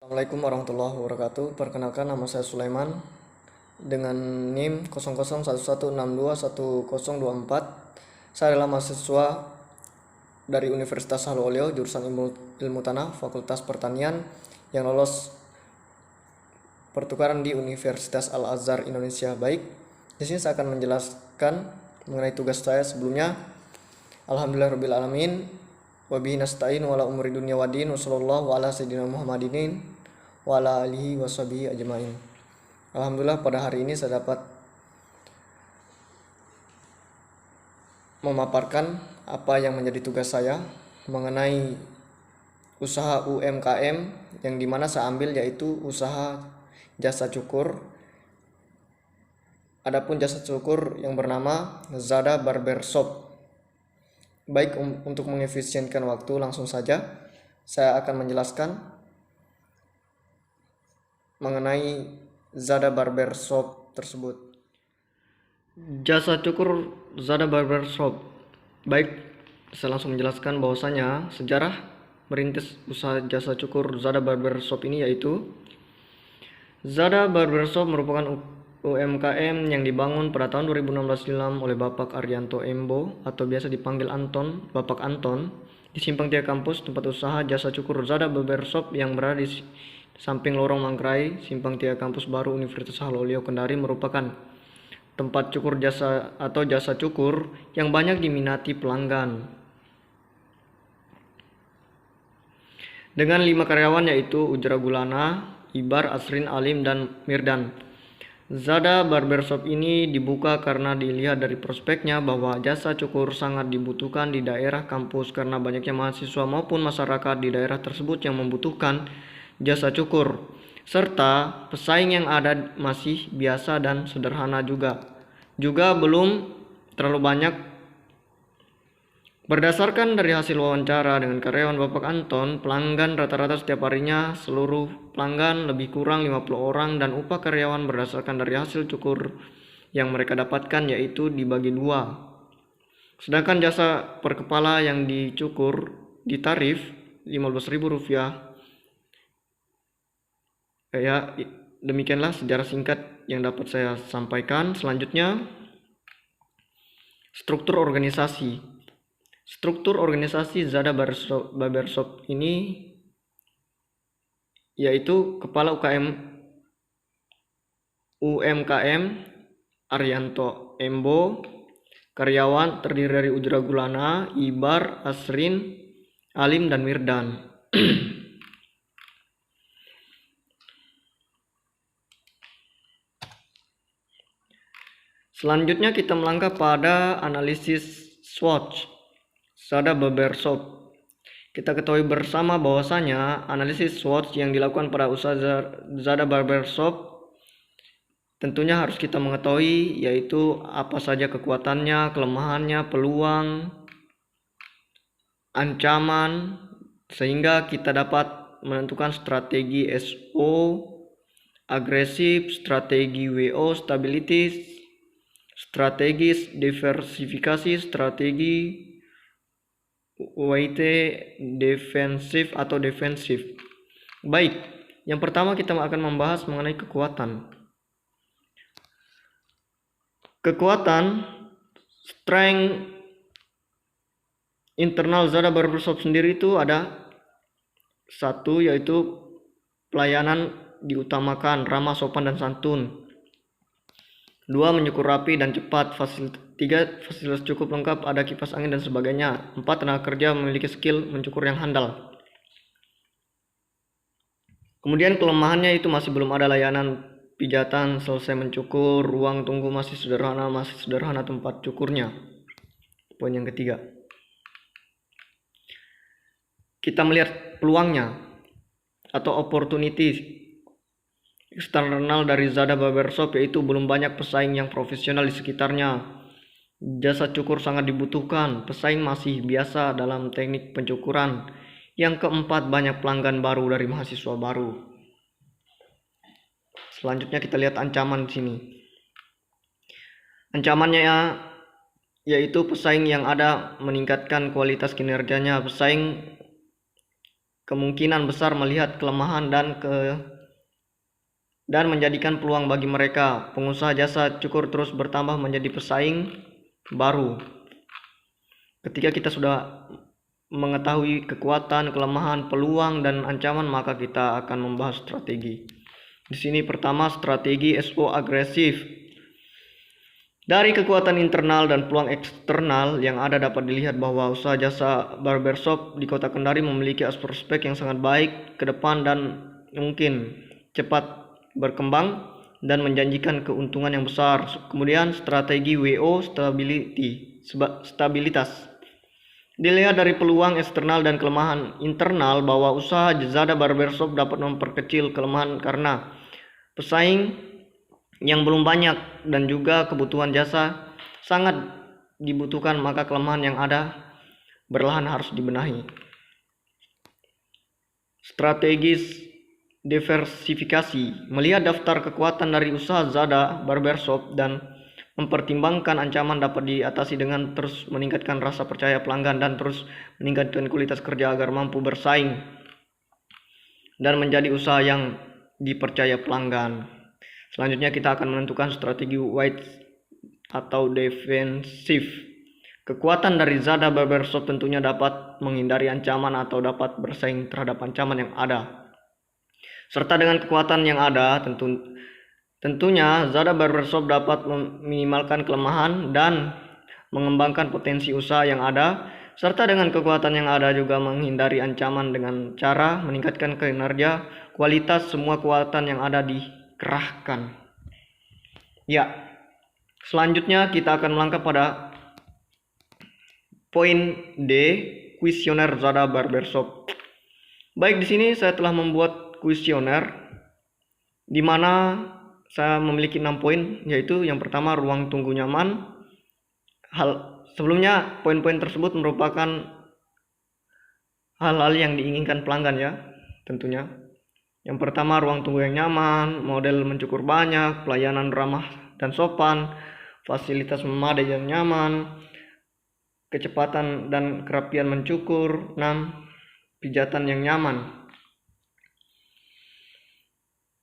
Assalamualaikum warahmatullahi wabarakatuh. Perkenalkan, nama saya Sulaiman dengan NIM 0011621024. Saya adalah mahasiswa dari Universitas Haluoleo jurusan Ilmu Tanah Fakultas Pertanian yang lolos pertukaran di Universitas Al-Azhar Indonesia. Baik, di sini saya akan menjelaskan mengenai tugas saya sebelumnya. Alhamdulillahirabbil alamin. Wabihi nasta'in wala umuri dunya waddin wa sallallahu ala sayyidina Muhammadin wa ala alihi washabihi ajmain. Alhamdulillah, pada hari ini saya dapat memaparkan apa yang menjadi tugas saya mengenai usaha UMKM yang dimana saya ambil, yaitu usaha jasa cukur. Adapun jasa cukur yang bernama Zada Barber Shop. Baik, untuk mengefisienkan waktu, langsung saja saya akan menjelaskan mengenai Zada Barber Shop tersebut. Jasa cukur Zada Barber Shop. Baik, saya langsung menjelaskan bahwasanya sejarah merintis usaha jasa cukur Zada Barber Shop ini, yaitu Zada Barber Shop merupakan UMKM yang dibangun pada tahun 2016 silam oleh Bapak Arianto Embo atau biasa dipanggil Anton, Bapak Anton, di Simpang 3 Kampus, tempat usaha jasa cukur Zada Barber Shop yang berada di samping lorong Manggarai, Simpang 3 Kampus Baru Universitas Haluoleo Kendari, merupakan tempat cukur jasa atau jasa cukur yang banyak diminati pelanggan. Dengan 5 karyawan, yaitu Ujra Gulana, Ibar, Asrin, Alim, dan Mirdan. Zada Barber Shop ini dibuka karena dilihat dari prospeknya bahwa jasa cukur sangat dibutuhkan di daerah kampus karena banyaknya mahasiswa maupun masyarakat di daerah tersebut yang membutuhkan jasa cukur, serta pesaing yang ada masih biasa dan sederhana juga belum terlalu banyak. Berdasarkan dari hasil wawancara dengan karyawan Bapak Anton, pelanggan rata-rata setiap harinya seluruh pelanggan lebih kurang 50 orang, dan upah karyawan berdasarkan dari hasil cukur yang mereka dapatkan yaitu dibagi 2. Sedangkan jasa per kepala yang dicukur ditarif Rp15.000. Ya, demikianlah sejarah singkat yang dapat saya sampaikan. Selanjutnya, struktur organisasi. Struktur organisasi Zada Barber Shop ini yaitu Kepala UMKM Arianto Embo, karyawan terdiri dari Ujra Gulana, Ibar, Asrin, Alim, dan Mirdan. Selanjutnya kita melangkah pada analisis SWOT Zada Barber Shop. Kita ketahui bersama bahwasanya analisis SWOT yang dilakukan pada usaha Zada Barber Shop tentunya harus kita mengetahui, yaitu apa saja kekuatannya, kelemahannya, peluang, ancaman, sehingga kita dapat menentukan strategi SO, agresif, strategi WO, stability, strategis, diversifikasi, strategi WT, defensif atau defensif. Baik, yang pertama kita akan membahas mengenai kekuatan. Kekuatan, strength internal Zada Barber Shop sendiri itu ada 1, yaitu pelayanan diutamakan, ramah, sopan, dan santun. 2, menyukur rapi dan cepat. 3, fasilitas cukup lengkap, ada kipas angin dan sebagainya. 4, tenaga kerja memiliki skill mencukur yang handal. Kemudian kelemahannya itu masih belum ada layanan pijatan selesai mencukur, ruang tunggu masih sederhana tempat cukurnya. Poin yang ketiga, kita melihat peluangnya atau opportunity eksternal dari Zada Barber Shop, yaitu belum banyak pesaing yang profesional di sekitarnya. Jasa cukur sangat dibutuhkan, pesaing masih biasa dalam teknik pencukuran. Yang keempat, banyak pelanggan baru dari mahasiswa baru. Selanjutnya kita lihat ancaman di sini. Ancamannya yaitu pesaing yang ada meningkatkan kualitas kinerjanya. Pesaing kemungkinan besar melihat kelemahan dan menjadikan peluang bagi mereka. Pengusaha jasa cukur terus bertambah menjadi pesaing baru. Ketika kita sudah mengetahui kekuatan, kelemahan, peluang, dan ancaman, maka kita akan membahas strategi. Di sini pertama, strategi SO agresif. Dari kekuatan internal dan peluang eksternal yang ada dapat dilihat bahwa usaha jasa barbershop di Kota Kendari memiliki prospek yang sangat baik ke depan dan mungkin cepat berkembang dan menjanjikan keuntungan yang besar. Kemudian strategi WO stabilitas. Dilihat dari peluang eksternal dan kelemahan internal bahwa usaha Zada Barbershop dapat memperkecil kelemahan karena pesaing yang belum banyak dan juga kebutuhan jasa sangat dibutuhkan, maka kelemahan yang ada perlahan harus dibenahi. Strategis diversifikasi, melihat daftar kekuatan dari usaha Zada Barbershop dan mempertimbangkan ancaman dapat diatasi dengan terus meningkatkan rasa percaya pelanggan dan terus meningkatkan kualitas kerja agar mampu bersaing dan menjadi usaha yang dipercaya pelanggan. Selanjutnya kita akan menentukan strategi wide atau defensif. Kekuatan dari Zada Barbershop tentunya dapat menghindari ancaman atau dapat bersaing terhadap ancaman yang ada. Serta dengan kekuatan yang ada, tentunya Zada Barbershop dapat meminimalkan kelemahan dan mengembangkan potensi usaha yang ada. Serta dengan kekuatan yang ada juga menghindari ancaman dengan cara meningkatkan kinerja, kualitas semua kekuatan yang ada dikerahkan. Ya, selanjutnya kita akan melangkah pada poin D, kuesioner Zada Barbershop. Baik, di sini saya telah membuat kuesioner di mana saya memiliki 6 poin, yaitu yang pertama ruang tunggu nyaman. Sebelumnya poin-poin tersebut merupakan hal-hal yang diinginkan pelanggan ya, tentunya. Yang pertama ruang tunggu yang nyaman, model mencukur banyak, pelayanan ramah dan sopan, fasilitas memadai yang nyaman, kecepatan dan kerapian mencukur, 6. Pijatan yang nyaman.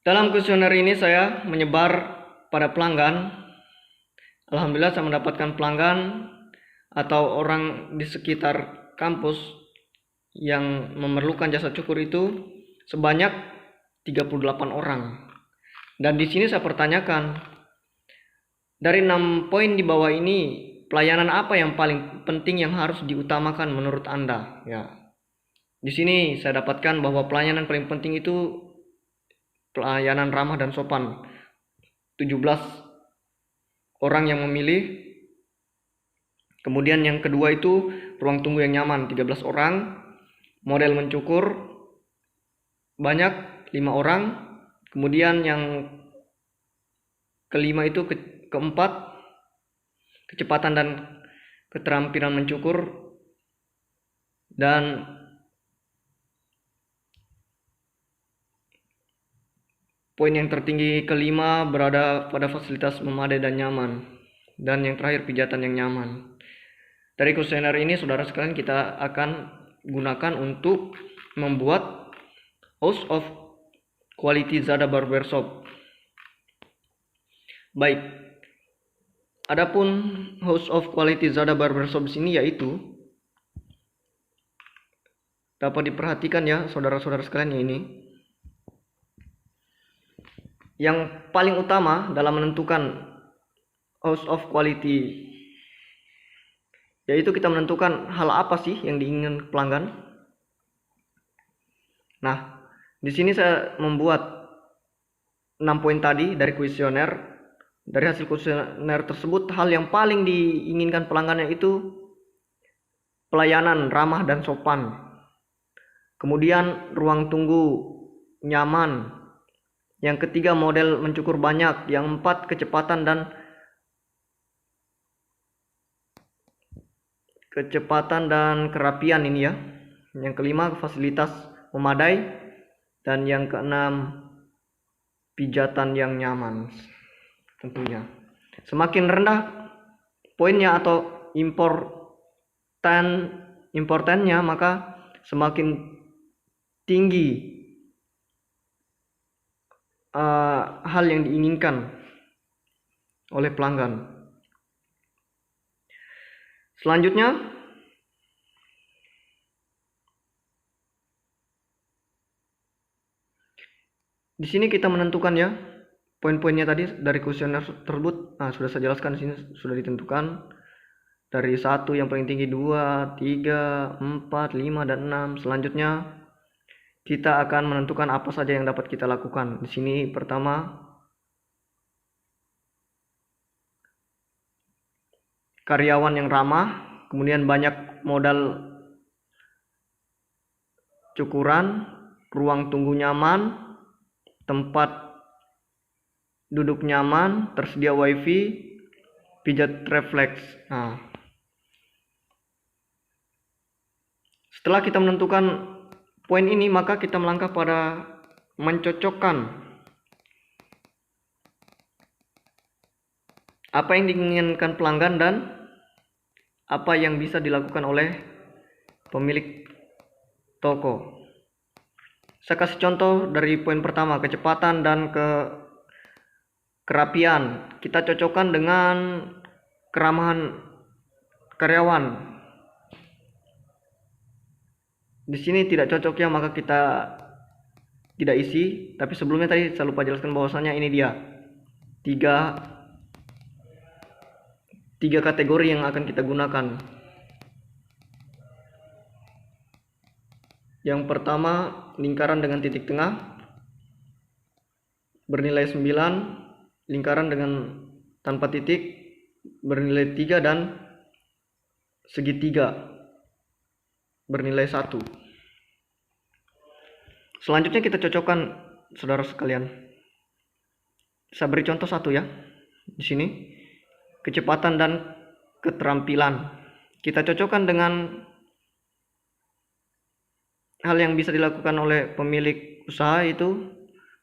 Dalam kuesioner ini saya menyebar pada pelanggan. Alhamdulillah saya mendapatkan pelanggan atau orang di sekitar kampus yang memerlukan jasa cukur itu sebanyak 38 orang. Dan di sini saya pertanyakan, dari 6 poin di bawah ini, pelayanan apa yang paling penting yang harus diutamakan menurut Anda? Ya. Di sini saya dapatkan bahwa pelayanan paling penting itu pelayanan ramah dan sopan. 17 orang yang memilih. Kemudian yang kedua itu ruang tunggu yang nyaman, 13 orang. Model mencukur banyak, 5 orang. Kemudian yang kelima itu keempat, kecepatan dan keterampilan mencukur. Dan poin yang tertinggi kelima berada pada fasilitas memadai dan nyaman. Dan yang terakhir pijatan yang nyaman. Dari kuesioner ini saudara sekalian kita akan gunakan untuk membuat House of Quality Zada Barbershop. Baik. Adapun House of Quality Zada Barbershop di sini yaitu dapat diperhatikan ya saudara-saudara sekalian ini. Yang paling utama dalam menentukan House of Quality yaitu kita menentukan hal apa sih yang diinginkan pelanggan. Nah, di sini saya membuat 6 poin tadi dari kuesioner. Dari hasil kuesioner tersebut, hal yang paling diinginkan pelanggan yaitu pelayanan ramah dan sopan. Kemudian ruang tunggu nyaman. Yang ketiga model mencukur banyak. Yang 4 kecepatan dan kerapian ini ya. Yang kelima fasilitas memadai. Dan yang keenam pijatan yang nyaman tentunya. Semakin rendah poinnya atau importannya maka semakin tinggi hal yang diinginkan oleh pelanggan. Selanjutnya, di sini kita menentukan ya poin-poinnya tadi dari kuesioner tersebut. Nah, sudah saya jelaskan di sini, sudah ditentukan dari 1 yang paling tinggi, 2, 3, 4, 5 dan 6. Selanjutnya kita akan menentukan apa saja yang dapat kita lakukan. Di sini pertama karyawan yang ramah, kemudian banyak modal cukuran, ruang tunggu nyaman, tempat duduk nyaman, tersedia wifi, pijat refleks. Nah, setelah kita menentukan poin ini, maka kita melangkah pada mencocokkan apa yang diinginkan pelanggan dan apa yang bisa dilakukan oleh pemilik toko. Saya kasih contoh dari poin pertama, kecepatan dan kerapian. Kita cocokkan dengan keramahan karyawan. Di sini tidak cocok ya, maka kita tidak isi. Tapi sebelumnya tadi saya lupa jelaskan bahwasanya ini dia tiga kategori yang akan kita gunakan. Yang pertama, lingkaran dengan titik tengah bernilai 9, lingkaran dengan tanpa titik bernilai 3, dan segitiga bernilai 1. Selanjutnya kita cocokkan, saudara sekalian. Saya beri contoh satu ya. Di sini kecepatan dan keterampilan. Kita cocokkan dengan hal yang bisa dilakukan oleh pemilik usaha, itu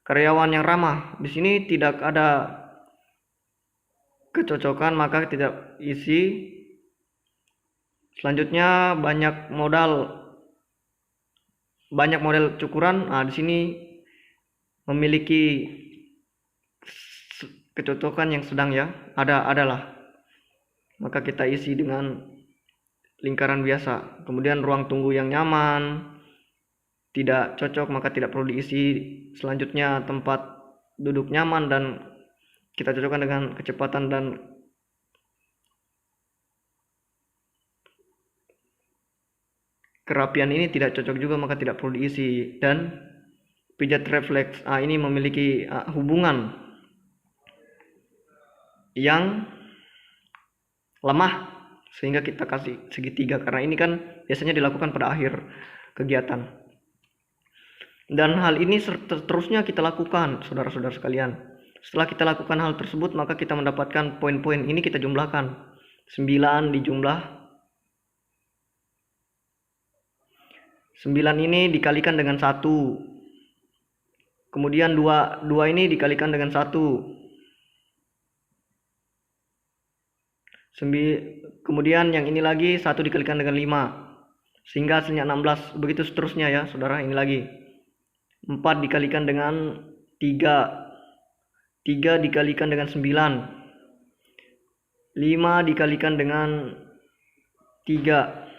karyawan yang ramah. Di sini tidak ada kecocokan, maka tidak isi. Selanjutnya banyak model cukuran. Nah, di sini memiliki kecocokan yang sedang ya, adalah. Maka kita isi dengan lingkaran biasa. Kemudian ruang tunggu yang nyaman tidak cocok, maka tidak perlu diisi. Selanjutnya tempat duduk nyaman, dan kita cocokkan dengan kecepatan dan kerapian ini tidak cocok juga, maka tidak perlu diisi. Dan pijat refleks, ini memiliki hubungan yang lemah, sehingga kita kasih segitiga, karena ini kan biasanya dilakukan pada akhir kegiatan. Dan hal ini seterusnya kita lakukan, saudara-saudara sekalian. Setelah kita lakukan hal tersebut, maka kita mendapatkan poin-poin ini, kita jumlahkan. 9 dijumlah 9 ini dikalikan dengan 1. Kemudian 2 ini dikalikan dengan 1. Kemudian yang ini lagi 1 dikalikan dengan 5, sehingga hasilnya 16. Begitu seterusnya ya saudara. Ini lagi 4 dikalikan dengan 3, 3 dikalikan dengan 9, 5 dikalikan dengan 3,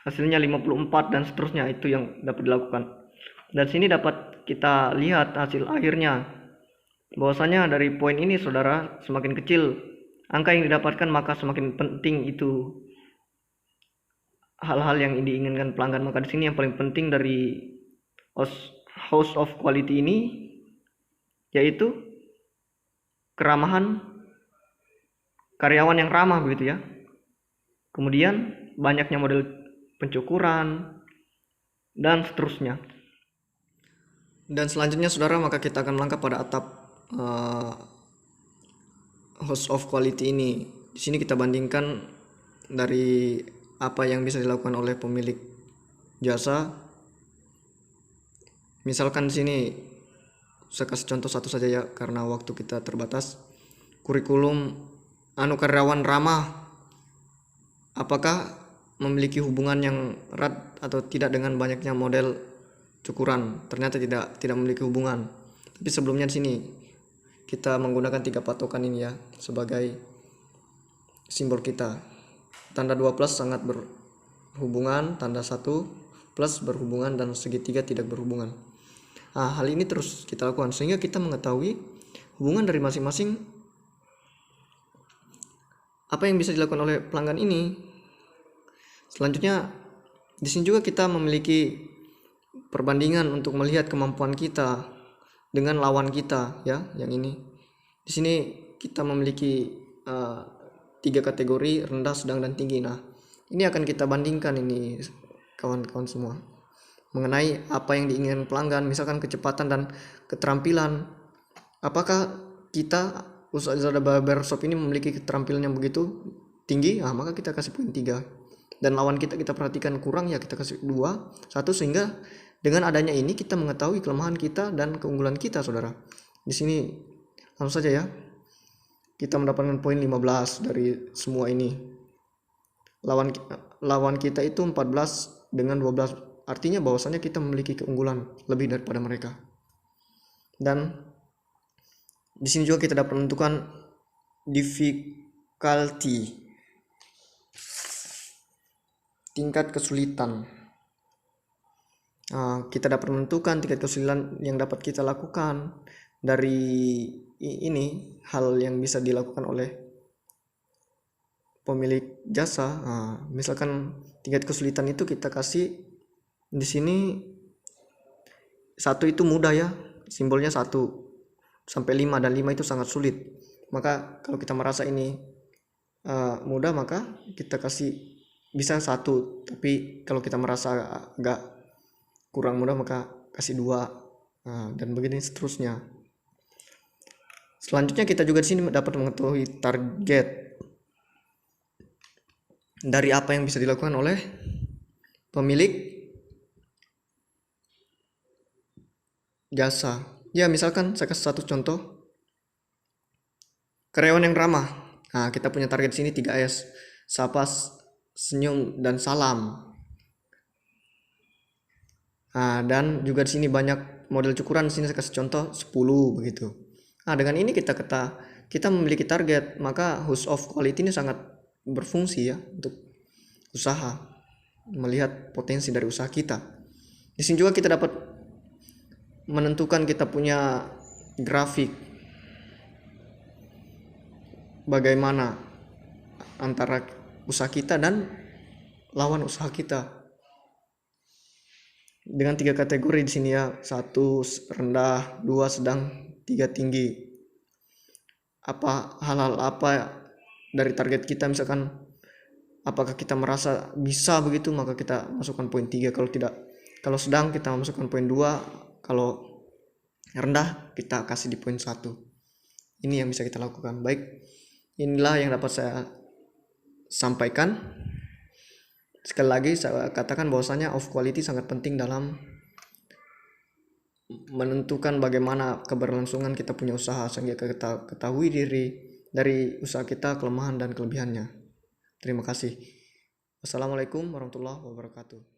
hasilnya 54, dan seterusnya. Itu yang dapat dilakukan. Dan sini dapat kita lihat hasil akhirnya, bahwasanya dari poin ini saudara, semakin kecil angka yang didapatkan, maka semakin penting itu hal-hal yang diinginkan pelanggan. Maka di sini yang paling penting dari house of quality ini yaitu keramahan karyawan yang ramah, begitu ya. Kemudian banyaknya model pencukuran dan seterusnya. Dan selanjutnya saudara, maka kita akan melangkah pada atap house of quality ini. Di sini kita bandingkan dari apa yang bisa dilakukan oleh pemilik jasa. Misalkan di sini saya kasih contoh satu saja ya, karena waktu kita terbatas. Kurikulum karyawan ramah, apakah memiliki hubungan yang erat atau tidak dengan banyaknya model cukuran. Ternyata tidak memiliki hubungan. Tapi sebelumnya di sini kita menggunakan 3 patokan ini ya sebagai simbol kita. Tanda 2 plus sangat berhubungan, tanda 1 plus berhubungan, dan segitiga tidak berhubungan. Nah, hal ini terus kita lakukan sehingga kita mengetahui hubungan dari masing-masing apa yang bisa dilakukan oleh pelanggan ini. Selanjutnya di sini juga kita memiliki perbandingan untuk melihat kemampuan kita dengan lawan kita ya, yang ini. Di sini kita memiliki 3 kategori, rendah, sedang, dan tinggi. Nah, ini akan kita bandingkan ini kawan-kawan semua mengenai apa yang diinginkan pelanggan, misalkan kecepatan dan keterampilan. Apakah kita usaha Zada Barbershop ini memiliki keterampilan yang begitu tinggi? Nah, maka kita kasih poin 3. Dan lawan kita perhatikan kurang, ya kita kasih 2, 1, sehingga dengan adanya ini kita mengetahui kelemahan kita dan keunggulan kita, saudara. Di sini langsung saja ya. Kita mendapatkan poin 15 dari semua ini. Lawan kita itu 14 dengan 12. Artinya bahwasanya kita memiliki keunggulan lebih daripada mereka. Dan di sini juga kita dapat menentukan difficulty, tingkat kesulitan. Kita dapat menentukan tingkat kesulitan yang dapat kita lakukan dari ini, hal yang bisa dilakukan oleh pemilik jasa. Misalkan tingkat kesulitan itu kita kasih di sini 1 itu mudah ya, simbolnya 1 sampai 5, dan 5 itu sangat sulit. Maka kalau kita merasa ini mudah, maka kita kasih bisa 1, tapi kalau kita merasa agak kurang mudah maka kasih 2, dan begini seterusnya. Selanjutnya kita juga di sini dapat mengetahui target dari apa yang bisa dilakukan oleh pemilik jasa. Ya, misalkan saya kasih 1 contoh. Karyawan yang ramah. Kita punya target di sini 3S. Sapa, senyum, dan salam. Dan juga di sini banyak model cukuran. Di sini saya kasih contoh 10 begitu. Dengan ini kita memiliki target, maka house of quality ini sangat berfungsi ya untuk usaha, melihat potensi dari usaha kita. Di sini juga kita dapat menentukan kita punya grafik bagaimana antara usaha kita dan lawan usaha kita dengan 3 kategori di sini ya, 1 rendah, 2 sedang, 3 tinggi. Hal-hal apa dari target kita, misalkan apakah kita merasa bisa begitu, maka kita masukkan poin 3. Kalau sedang kita masukkan poin 2, kalau rendah kita kasih di poin 1. Ini yang bisa kita lakukan. Baik, inilah yang dapat saya sampaikan. Sekali lagi saya katakan bahwasanya of quality sangat penting dalam menentukan bagaimana keberlangsungan kita punya usaha, sehingga kita ketahui dari usaha kita, kelemahan dan kelebihannya. Terima kasih. Wassalamualaikum warahmatullahi wabarakatuh.